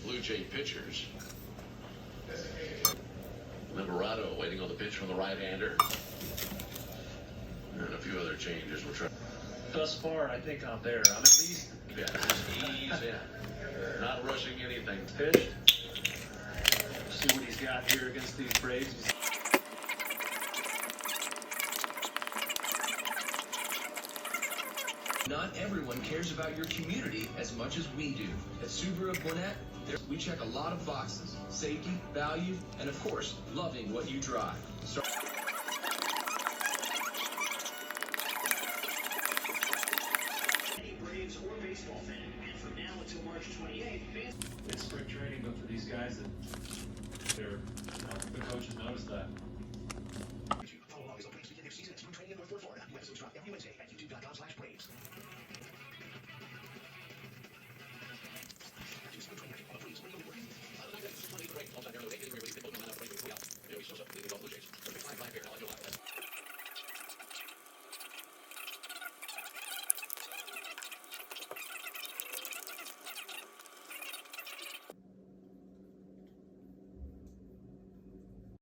Blue Jay pitchers. Liberato waiting on the pitch from the right-hander. And a few other changes we're trying. Thus far, I think I'm there. I'm at least Just ease in. Not rushing anything. pitched. See what he's got here against these Braves. Not everyone cares about your community as much as we do. At Subaru of Gwinnett, we check a lot of boxes: safety, value, and of course, loving what you drive. Any Braves or baseball fan, and from now until March 28th, It's spring training, but for these guys, that the coaches notice that.